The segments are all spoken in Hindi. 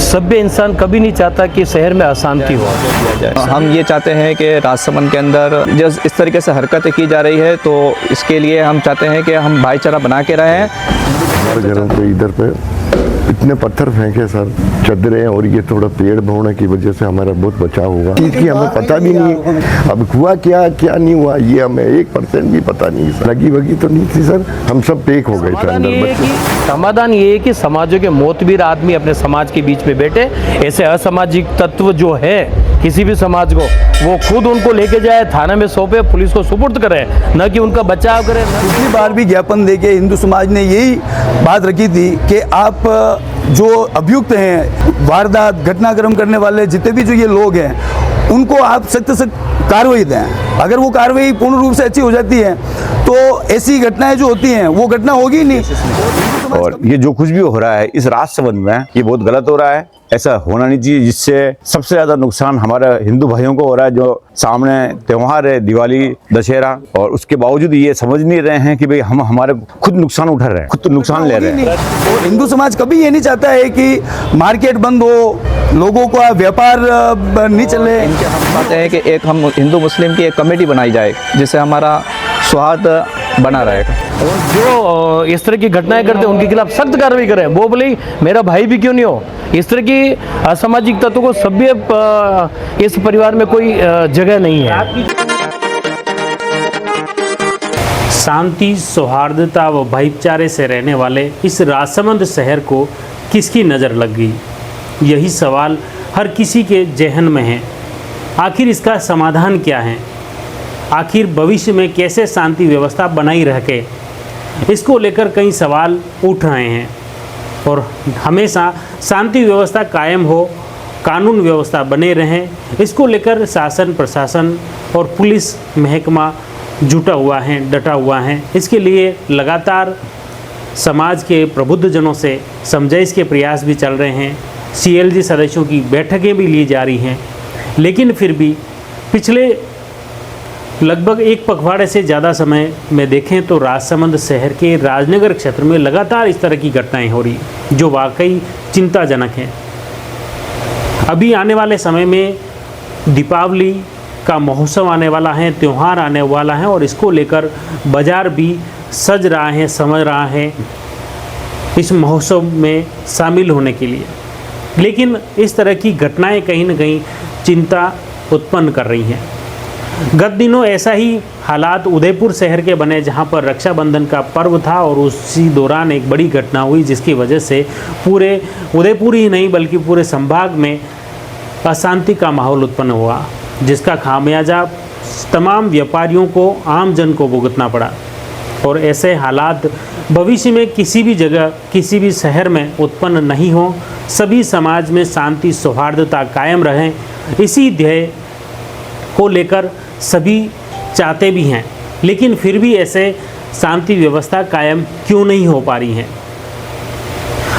सभ्य इंसान कभी नहीं चाहता कि शहर में अशांति हो। हम ये चाहते हैं कि राजसमंद के अंदर जो इस तरीके से हरकतें की जा रही है, तो इसके लिए हम चाहते हैं कि हम भाईचारा बना के रहें। हमारे घरों पे इधर पे इतने पत्थर फेंके सर, चदरें, और ये थोड़ा पेड़ होने की वजह से हमारा बहुत बचाव हुआ। चीज़ की हमें पता भी नहीं, अब हुआ क्या क्या नहीं हुआ ये हमें 1% भी पता नहीं सर। लगी वगी तो नहीं थी सर, हम सब पैक हो गए थे अंदर। समाधान ये है कि समाजों के मोतबीर आदमी अपने समाज के बीच में बैठे, ऐसे असामाजिक तत्व जो है किसी भी समाज को, वो खुद उनको लेके जाए, थाने में सौंपे, पुलिस को सुपुर्द करे, न कि उनका बचाव करे। पिछली बार भी ज्ञापन देके हिंदू समाज ने यही बात रखी थी कि आप जो अभियुक्त हैं, वारदात घटनाक्रम करने वाले जितने भी जो ये लोग हैं, उनको आप सख्त से कार्रवाई दें। अगर वो कार्रवाई पूर्ण रूप से अच्छी हो जाती है तो ऐसी घटनाएं जो होती हैं वो घटना होगी नहीं। और ये जो कुछ भी हो रहा है इस राजसमंद में, ये बहुत गलत हो रहा है। ऐसा होना नहीं चाहिए, जिससे सबसे ज्यादा नुकसान हमारे हिंदू भाइयों को हो रहा है। जो सामने त्योहार है दिवाली, दशहरा, और उसके बावजूद ये समझ नहीं रहे हैं कि भाई हम हमारे खुद नुकसान उठा रहे हैं, खुद नुकसान ले रहे हैं। और हिंदू समाज कभी ये नहीं चाहता है कि मार्केट बंद हो, लोगों का व्यापार नहीं चले। हम चाहते हैं कि एक हम हिंदू मुस्लिम की एक कमेटी बनाई जाए, जिससे हमारा सौहार्द बना रहेगा। और जो इस तरह की घटनाएं करते हैं उनके खिलाफ सख्त कार्रवाई करें। वो बोले मेरा भाई भी क्यों नहीं हो। इस तरह की असामाजिक तत्वों को सभ्य इस परिवार में कोई जगह नहीं है। शांति, सौहार्दता व भाईचारे से रहने वाले इस राजसमंद शहर को किसकी नज़र लग गई, यही सवाल हर किसी के जहन में है। आखिर इसका समाधान क्या है? आखिर भविष्य में कैसे शांति व्यवस्था बनाई रखे, इसको लेकर कई सवाल उठ रहे हैं। और हमेशा शांति व्यवस्था कायम हो, कानून व्यवस्था बने रहें, इसको लेकर शासन, प्रशासन और पुलिस महकमा जुटा हुआ है, डटा हुआ है। इसके लिए लगातार समाज के प्रबुद्धजनों से समझाइश के प्रयास भी चल रहे हैं। CLG सदस्यों की बैठकें भी ली जा रही हैं, लेकिन फिर भी पिछले लगभग एक पखवाड़े से ज़्यादा समय में देखें तो राजसमंद शहर के राजनगर क्षेत्र में लगातार इस तरह की घटनाएं हो रही, जो वाकई चिंताजनक हैं। अभी आने वाले समय में दीपावली का महोत्सव आने वाला है, त्यौहार आने वाला है, और इसको लेकर बाज़ार भी सज रहा है, समझ रहा है इस महोत्सव में शामिल होने के लिए। लेकिन इस तरह की घटनाएं कहीं न कहीं चिंता उत्पन्न कर रही हैं। गत दिनों ऐसा ही हालात उदयपुर शहर के बने, जहां पर रक्षाबंधन का पर्व था और उसी दौरान एक बड़ी घटना हुई, जिसकी वजह से पूरे उदयपुर ही नहीं बल्कि पूरे संभाग में अशांति का माहौल उत्पन्न हुआ, जिसका खामियाजा तमाम व्यापारियों को, आम जन को भुगतना पड़ा। और ऐसे हालात भविष्य में किसी भी जगह, किसी भी शहर में उत्पन्न नहीं हो, सभी समाज में शांति, सौहार्दता कायम रहें, इसी ध्येय को लेकर सभी चाहते भी हैं। लेकिन फिर भी ऐसे शांति व्यवस्था कायम क्यों नहीं हो पा रही है?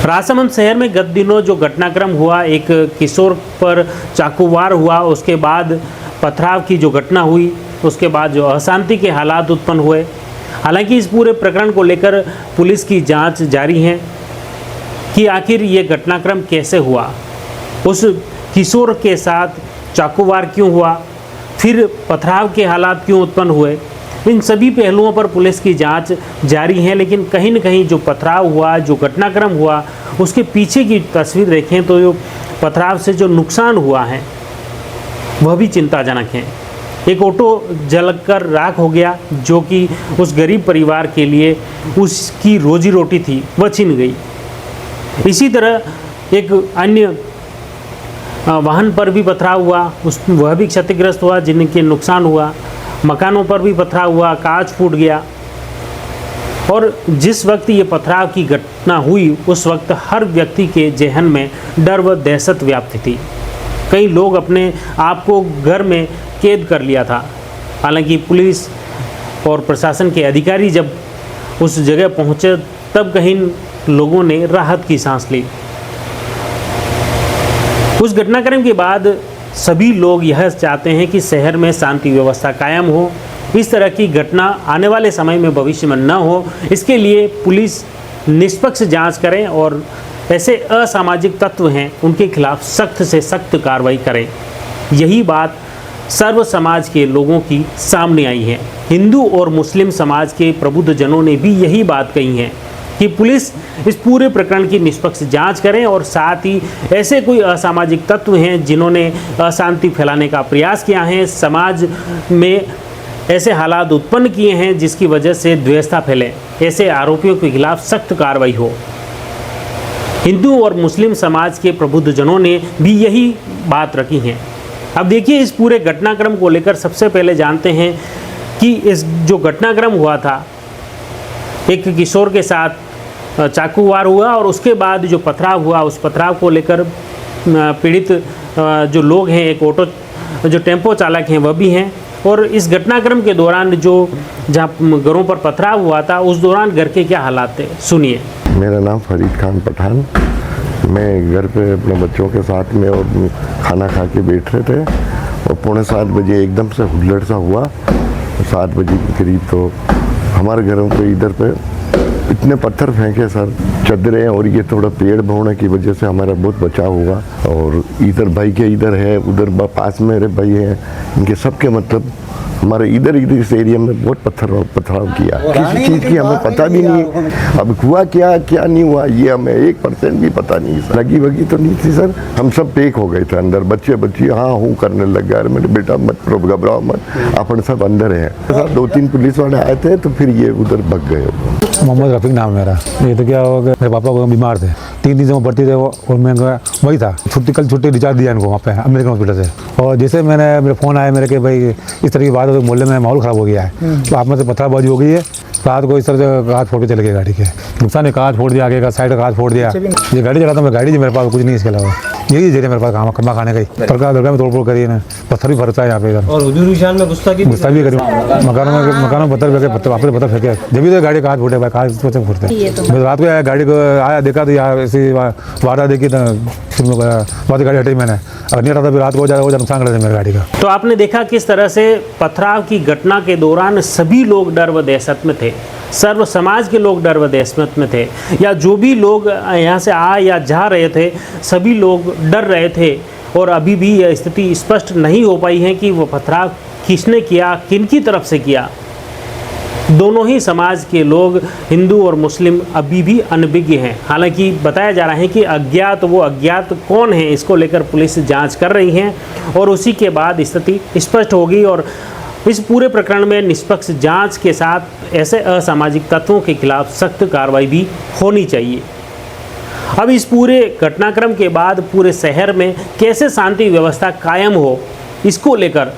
राजसमंद शहर में गत दिनों जो घटनाक्रम हुआ, एक किशोर पर चाकूवार हुआ, उसके बाद पथराव की जो घटना हुई, उसके बाद जो अशांति के हालात उत्पन्न हुए। हालांकि इस पूरे प्रकरण को लेकर पुलिस की जांच जारी है कि आखिर ये घटनाक्रम कैसे हुआ, उस किशोर के साथ चाकूवार क्यों हुआ, फिर पथराव के हालात क्यों उत्पन्न हुए। इन सभी पहलुओं पर पुलिस की जांच जारी है। लेकिन कहीं न कहीं जो पथराव हुआ, जो घटनाक्रम हुआ, उसके पीछे की तस्वीर देखें तो जो पथराव से जो नुकसान हुआ है वह भी चिंताजनक है। एक ऑटो जलकर राख हो गया, जो कि उस गरीब परिवार के लिए उसकी रोजी रोटी थी, वह छिन गई। इसी तरह एक अन्य वाहन पर भी पथराव हुआ, वह भी क्षतिग्रस्त हुआ, जिनके नुकसान हुआ। मकानों पर भी पथराव हुआ, कांच फूट गया। और जिस वक्त ये पथराव की घटना हुई, उस वक्त हर व्यक्ति के जहन में डर व दहशत व्याप्त थी। कई लोग अपने आप को घर में कैद कर लिया था। हालांकि पुलिस और प्रशासन के अधिकारी जब उस जगह पहुंचे, तब कहीं लोगों ने राहत की सांस ली। उस घटनाक्रम के बाद सभी लोग यह चाहते हैं कि शहर में शांति व्यवस्था कायम हो, इस तरह की घटना आने वाले समय में भविष्य में न हो। इसके लिए पुलिस निष्पक्ष जांच करें और ऐसे असामाजिक तत्व हैं उनके खिलाफ सख्त से सख्त कार्रवाई करें। यही बात सर्व समाज के लोगों की सामने आई है। हिंदू और मुस्लिम समाज के प्रबुद्धजनों ने भी यही बात कही है कि पुलिस इस पूरे प्रकरण की निष्पक्ष जांच करें और साथ ही ऐसे कोई असामाजिक तत्व हैं जिन्होंने अशांति फैलाने का प्रयास किया है, समाज में ऐसे हालात उत्पन्न किए हैं जिसकी वजह से द्वेषता फैले, ऐसे आरोपियों के खिलाफ सख्त कार्रवाई हो। हिंदू और मुस्लिम समाज के प्रबुद्धजनों ने भी यही बात रखी है। अब देखिए, इस पूरे घटनाक्रम को लेकर सबसे पहले जानते हैं कि इस जो घटनाक्रम हुआ था, एक किशोर के साथ चाकू वार हुआ और उसके बाद जो पथराव हुआ, उस पथराव को लेकर पीड़ित जो लोग हैं, एक ऑटो जो टेम्पो चालक हैं वह भी हैं। और इस घटनाक्रम के दौरान जो जहाँ घरों पर पथराव हुआ था, उस दौरान घर के क्या हालात थे, सुनिए। मेरा नाम फरीद खान पठान। मैं घर पे अपने बच्चों के साथ में और खाना खा के बैठ रहे थे और 6:45 बजे एकदम से हुल्लड़ सा हुआ। 7 बजे के करीब तो हमारे घरों पे इधर पे इतने पत्थर फेंके सर, चदरें, और ये थोड़ा पेड़ होने की वजह से हमारा बहुत बचाव हुआ। और इधर भाई के इधर है, उधर पास में मेरे भाई हैं, इनके सबके मतलब हमारे इधर इस एरिया में बहुत पथराव किया। किसी चीज़ की हमें पता भी नहीं, अब हुआ क्या क्या नहीं हुआ ये हमें 1% भी पता नहीं। लगी वगी तो नहीं थी सर, हम सब पैक हो गए थे अंदर, बच्चे हाँ हूँ करने लग गया। मेरे बेटा मत घबराओ मत, अपन सब अंदर हैं। 2-3 पुलिस वाले आए थे तो फिर ये उधर भग गए। मोहम्मद रफीक नाम मेरा। ये तो क्या हो गया, मेरे पापा को बीमार थे, 3 दिन से वो भर्ती थे वो, और मैं वही था। कल छुट्टी डिस्चार्ज दिया इनको वहाँ पे अमेरिकन हॉस्पिटल से। और जैसे मेरे फ़ोन आया मेरे कि भाई इस तरह की बात है, तो मोहल्ले में माहौल ख़राब हो गया है, तो आप में से पत्थरबाजी हो गई है। रात को इस तरह से कांच फोड़ के चले गए गाड़ी के, नुकसान है, कांच फोड़ दिया, आगे का साइड का कांच फोड़ दिया। ये गाड़ी चलाता मैं, गाड़ी जी मेरे पास कुछ नहीं, इसके अलावा यही जरिए मेरे पास खाना खाने का ही। तड़का दरगाह में तोड़-फोड़ करी है, पत्थर भी भरता है यहाँ पे इधर। और हुजूर की शान में गुस्सा भी करी, मकानों में पत्थर फेंके, जब भी तो गाड़ी कांच फूटे भाई, कांच फूटते। मैं रात को आया, गाड़ी को आया, देखा तो यहाँ ऐसी वारदात देखी, तो फिर गाड़ी हटाई मैंने, और नहीं हटा था फिर रात को हो नुकसान कर मेरी गाड़ी का। तो आपने देखा किस तरह से पथराव की घटना के दौरान सभी लोग डर व दहशत में थे, सर्व समाज के लोग डर व दहशत में थे, या जो भी लोग यहाँ से आ या जा रहे थे सभी लोग डर रहे थे। और अभी भी यह स्थिति स्पष्ट नहीं हो पाई है कि वो पथराव किसने किया, किनकी तरफ से किया। दोनों ही समाज के लोग, हिंदू और मुस्लिम, अभी भी अनभिज्ञ हैं। हालांकि बताया जा रहा है कि वो अज्ञात कौन है, इसको लेकर पुलिस जांच कर रही है और उसी के बाद स्थिति स्पष्ट होगी। और इस पूरे प्रकरण में निष्पक्ष जांच के साथ ऐसे असामाजिक तत्वों के खिलाफ सख्त कार्रवाई भी होनी चाहिए। अब इस पूरे घटनाक्रम के बाद पूरे शहर में कैसे शांति व्यवस्था कायम हो, इसको लेकर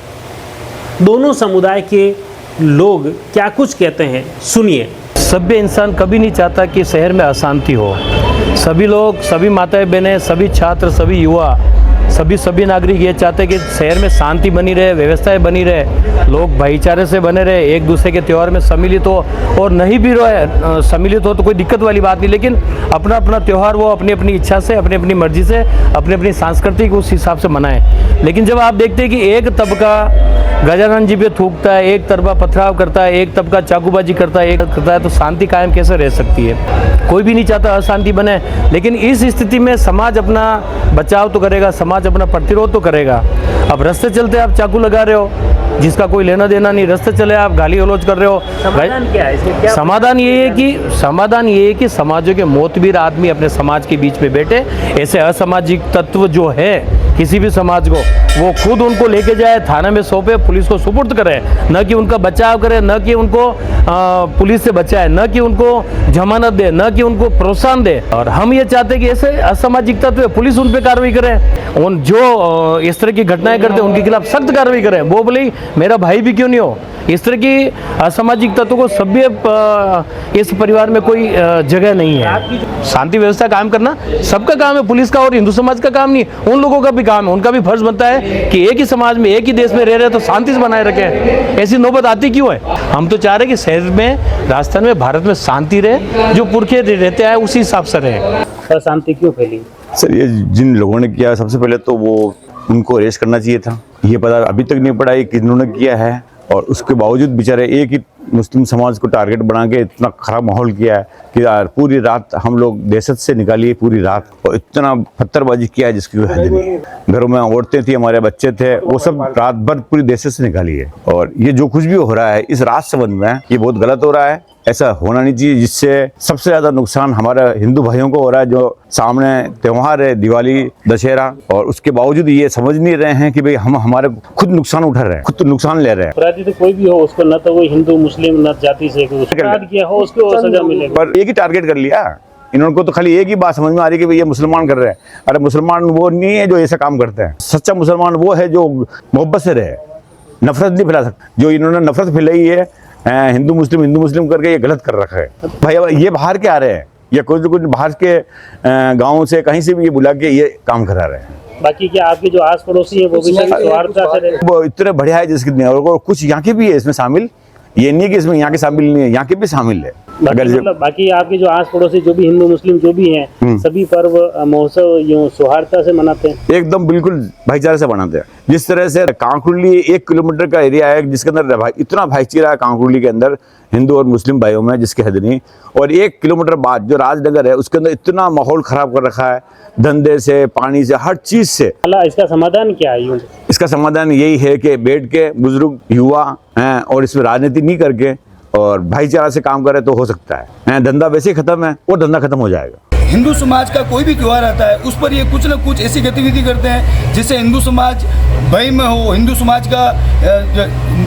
दोनों समुदाय के लोग क्या कुछ कहते हैं, सुनिए। सभ्य इंसान कभी नहीं चाहता कि शहर में अशांति हो। सभी लोग, सभी माताएं बहनें, सभी छात्र, सभी युवा, सभी नागरिक ये चाहते हैं कि शहर में शांति बनी रहे, व्यवस्थाएं बनी रहे, लोग भाईचारे से बने रहे, एक दूसरे के त्यौहार में सम्मिलित हो, और नहीं भी रहे सम्मिलित हो तो कोई दिक्कत वाली बात नहीं, लेकिन अपना अपना त्यौहार वो अपनी अपनी इच्छा से, अपनी अपनी मर्जी से, अपनी अपनी सांस्कृतिक उस हिसाब से मनाएं। लेकिन जब आप देखते हैं कि एक तबका गजानन जी पे थूकता है, एक तबका पथराव करता है, एक तबका चाकूबाजी करता है, एक करता है, तो शांति कायम कैसे रह सकती है? कोई भी नहीं चाहता अशांति बने। लेकिन इस स्थिति में समाज अपना बचाव तो करेगा, समाज अपना प्रतिरोध तो करेगा। अब रास्ते चलते आप चाकू लगा रहे हो, जिसका कोई लेना देना नहीं, रास्ते चले आप गाली गलौज कर रहे हो, समाधान क्या है इसमें? क्या समाधान ये है कि समाजों के मोतबीर आदमी अपने समाज के बीच में बैठे, ऐसे असामाजिक तत्व जो है किसी भी समाज को, वो खुद उनको लेके जाए, थाने में सौंपे, पुलिस को सुपुर्द करे, न कि उनका बचाव करे, न कि उनको पुलिस से बचाए, न कि उनको जमानत दे, न कि उनको प्रोत्साहन दे। और हम ये चाहते हैं कि ऐसे असामाजिक तत्व पुलिस उन पर कार्रवाई करे, उन जो इस तरह की घटनाएं करते हैं उनके खिलाफ सख्त कार्रवाई करें। वो बोले मेरा भाई भी क्यों नहीं हो, इस तरह की असामाजिक तत्वों को सभ्य इस परिवार में कोई जगह नहीं है। शांति व्यवस्था कायम करना सबका काम है, पुलिस का और हिंदू समाज का काम नहीं, उन लोगों का भी काम है। उनका भी फर्ज बनता है कि एक ही समाज में, एक ही देश में रह रहे तो शांति से बनाए रखें। ऐसी नौबत आती क्यों है? हम तो चाह रहे हैं कि शहर में, राजस्थान में, भारत में शांति रहे, जो पुरखे रहते हैं उसी हिसाब से रहे। अशांति क्यों फैली? सर, ये जिन लोगों ने किया, सबसे पहले तो वो उनको अरेस्ट करना चाहिए था। ये पता अभी तक नहीं पड़ा कि किन्होंने किया है, और उसके बावजूद बेचारे एक ही मुस्लिम समाज को टारगेट बना के इतना खराब माहौल किया है कि यार पूरी रात हम लोग दहशत से निकाली पूरी रात, और इतना पत्थरबाजी किया है जिसकी कोई हद नहीं है। घरों में औरतें थी, हमारे बच्चे थे, वो सब रात भर पूरी दहशत से निकाली है। और ये जो कुछ भी हो रहा है इस राजसमंद में, ये बहुत गलत हो रहा है, ऐसा होना नहीं चाहिए। जिससे सबसे ज़्यादा नुकसान हमारे हिंदू भाइयों को हो रहा है, जो सामने त्यौहार है दिवाली दशहरा, और उसके बावजूद ये समझ नहीं रहे हैं कि भाई हम हमारे खुद नुकसान उठा रहे हैं, खुद तो नुकसान ले रहे हैं। अपराधी तो कोई भी हो, उसको न तो वो हिंदू मुस्लिम न जाति से अपराध किया हो उसको सजा मिलेगी। पर एक ही टारगेट कर लिया इन्होंने को, तो खाली एक ही बात समझ में आ रही है कि भाई ये मुसलमान कर रहे हैं। अरे मुसलमान वो नहीं है जो ऐसा काम करते हैं, सच्चा मुसलमान वो है जो मोहब्बत से रहे, नफरत नहीं फैला सकता। जो इन्होंने नफरत फैलाई है हिंदू मुस्लिम करके, ये गलत कर रखा है। भाई ये बाहर के आ रहे हैं, या कुछ बाहर के गाँव से कहीं से भी ये बुला के ये काम करा रहे हैं। बाकी क्या आपके जो आस पड़ोसी है वो भी सौहार्दता से रहे? वो इतने बढ़िया है जिसकी, और कुछ यहाँ के भी है इसमें शामिल, ये नहीं कि इसमें यहाँ के शामिल नहीं है, यहाँ के भी शामिल है। अगर मतलब बाकी आपके जो आस पड़ोसी जो भी हिंदू मुस्लिम जो भी हैं, सभी पर्व महोत्सव यूं सौहार्दता से मनाते हैं, एकदम बिल्कुल भाईचारे से बनाते हैं। जिस तरह से कांकुरली 1 किलोमीटर का एरिया है जिसके अंदर इतना भाईचारा है कांकुरली के अंदर हिंदू और मुस्लिम भाइयों में जिसकी हद नहीं। और 1 किलोमीटर बाद जो राजनगर है उसके अंदर इतना माहौल खराब कर रखा है, धंधे से, पानी से, हर चीज से। इसका समाधान क्या है? यूं इसका समाधान यही है कि बैठ के बुजुर्ग युवा हैं और इसमें राजनीति नहीं करके और भाईचारा से काम करे तो हो सकता है। धंधा वैसे ही खत्म है, वो धंधा खत्म हो जाएगा। हिंदू समाज का कोई भी त्यौहार आता है उस पर ये कुछ न कुछ ऐसी गतिविधि करते हैं जिससे हिंदू समाज भय में हो, हिंदू समाज का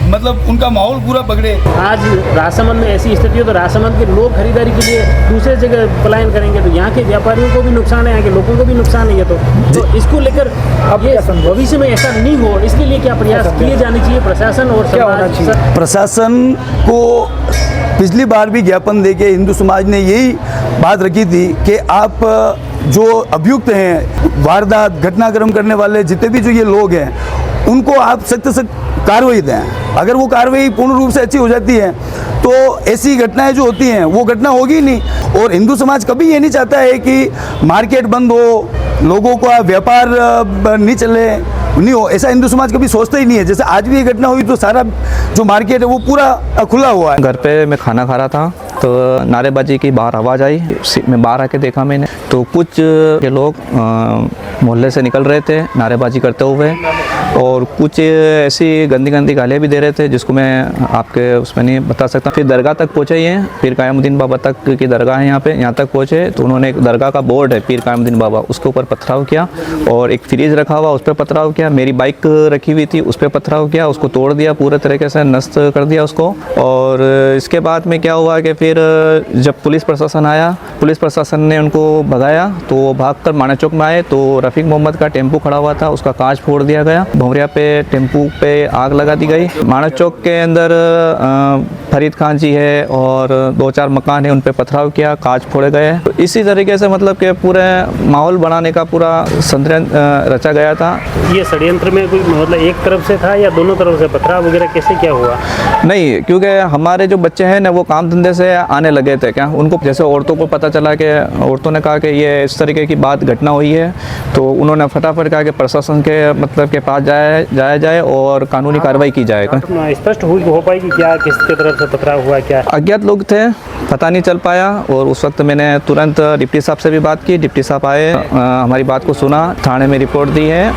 मतलब उनका माहौल पूरा बगड़े। आज राजसमंद में ऐसी स्थिति हो तो राजसमंद के लोग खरीदारी के लिए दूसरे जगह पलायन करेंगे, तो यहाँ के व्यापारियों को भी नुकसान है, यहाँ के लोगों को भी नुकसान है। ये तो इसको लेकर अब ये भविष्य में ऐसा नहीं हो, इसके लिए क्या प्रयास किए जाने चाहिए प्रशासन और समाज? प्रशासन को पिछली बार भी ज्ञापन देके हिंदू समाज ने यही बात रखी थी कि आप जो अभियुक्त हैं, वारदात घटनाक्रम करने वाले जितने भी जो ये लोग हैं, उनको आप सख्त से कार्रवाई दें। अगर वो कार्रवाई पूर्ण रूप से अच्छी हो जाती है तो ऐसी घटनाएं जो होती हैं वो घटना होगी ही नहीं। और हिंदू समाज कभी ये नहीं चाहता है कि मार्केट बंद हो, लोगों का व्यापार नहीं चले, नहीं हो, ऐसा हिंदू समाज कभी सोचता ही नहीं है। जैसे आज भी ये घटना हुई तो सारा जो मार्केट है वो पूरा खुला हुआ है। घर पे मैं खाना खा रहा था तो नारेबाजी की बाहर आवाज़ आई, मैं बाहर आके देखा मैंने तो कुछ के लोग मोहल्ले से निकल रहे थे नारेबाजी करते हुए, और कुछ ऐसी गंदी गंदी गालियाँ भी दे रहे थे जिसको मैं आपके उसमें नहीं बता सकता। फिर दरगाह तक पहुँचे, ये पीर कायमुद्दीन बाबा तक की दरगाह है यहाँ तक पहुँचे तो उन्होंने एक दरगाह का बोर्ड है पीर कायमुद्दीन बाबा, उसके ऊपर पथराव किया, और एक फ्रिज रखा हुआ उस पर पथराव किया, मेरी बाइक रखी हुई थी उस पर पथराव किया, उसको तोड़ दिया, पूरे तरीके से नष्ट कर दिया उसको। और इसके बाद में क्या हुआ कि फिर जब पुलिस प्रशासन आया, पुलिस प्रशासन ने उनको भगाया तो वो भागकर माना चौक में आए तो रफ़ीक मोहम्मद का टेम्पू खड़ा हुआ था, उसका कांच फोड़ दिया गया, भंवरिया पे टेम्पू पे आग लगा दी गई। माना चौक के अंदर फरीद खान जी है और 2-4 मकान है, उन पे पथराव किया, कांच फोड़े गए। तो इसी तरीके से मतलब कि पूरे माहौल बनाने का पूरा षड्यंत्र रचा गया था। ये षड्यंत्र में कोई मतलब एक तरफ से था या दोनों तरफ से पथराव वगैरह कैसे क्या हुआ? नहीं, क्योंकि हमारे जो बच्चे हैं ना वो काम धंधे से आने लगे थे क्या, उनको जैसे औरतों को पता चला कि औरतों ने कहा कि ये इस तरीके की बात घटना हुई है तो उन्होंने फटाफट कहा कि प्रशासन के मतलब के पास जाया जाए और कानूनी कार्रवाई की जाए। स्पष्ट हो पाई कि क्या किसके तरफ से पथराव हुआ? क्या अज्ञात लोग थे, पता नहीं चल पाया, और उस वक्त मैंने तुरंत डिप्टी साहब से भी बात की, डिप्टी साहब आए, हमारी बात को सुना, थाने में रिपोर्ट दी है,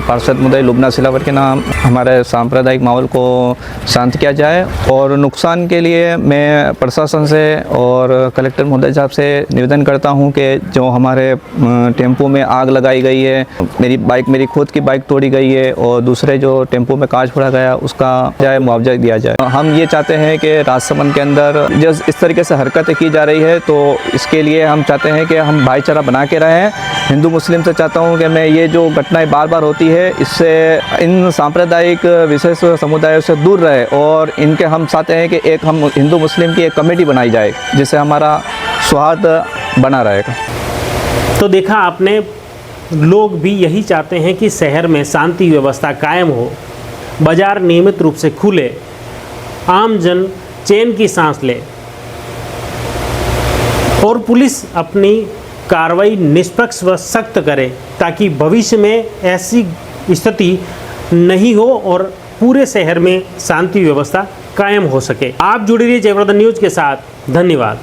पार्षद मुदई लुबना सिलावट के नाम हमारे सांप्रदायिक माहौल को शांत किया जाए। और नुकसान के लिए मैं प्रशासन से और कलेक्टर महोदय साहब से निवेदन करता हूं कि जो हमारे टेम्पो में आग लगाई गई है, मेरी खुद की बाइक तोड़ी गई है और दूसरे जो टेम्पो में कांच फोड़ा गया उसका मुआवजा दिया जाए। हम ये चाहते हैं कि राजसमंद के अंदर जो इस तरीके से हरकतें की जा रही है तो इसके लिए हम चाहते हैं कि हम भाईचारा बना के रहें। हिंदू मुस्लिम से चाहता हूँ कि मैं ये जो घटनाएं बार बार होती है इससे इन सांप्रदायिक विशेष समुदायों से दूर रहे, और इनके हम चाहते हैं कि एक हम हिंदू मुस्लिम की एक कमेटी बनाई जाए जिससे हमारा सौहार्द बना रहेगा। तो देखा आपने, लोग भी यही चाहते हैं कि शहर में शांति व्यवस्था कायम हो, बाजार नियमित रूप से खुले, आम जन चैन की सांस ले और पुलिस अपनी कार्रवाई निष्पक्ष व सख्त करे ताकि भविष्य में ऐसी स्थिति नहीं हो और पूरे शहर में शांति व्यवस्था कायम हो सके। आप जुड़े रहिए जयप्रदा न्यूज के साथ। धन्यवाद।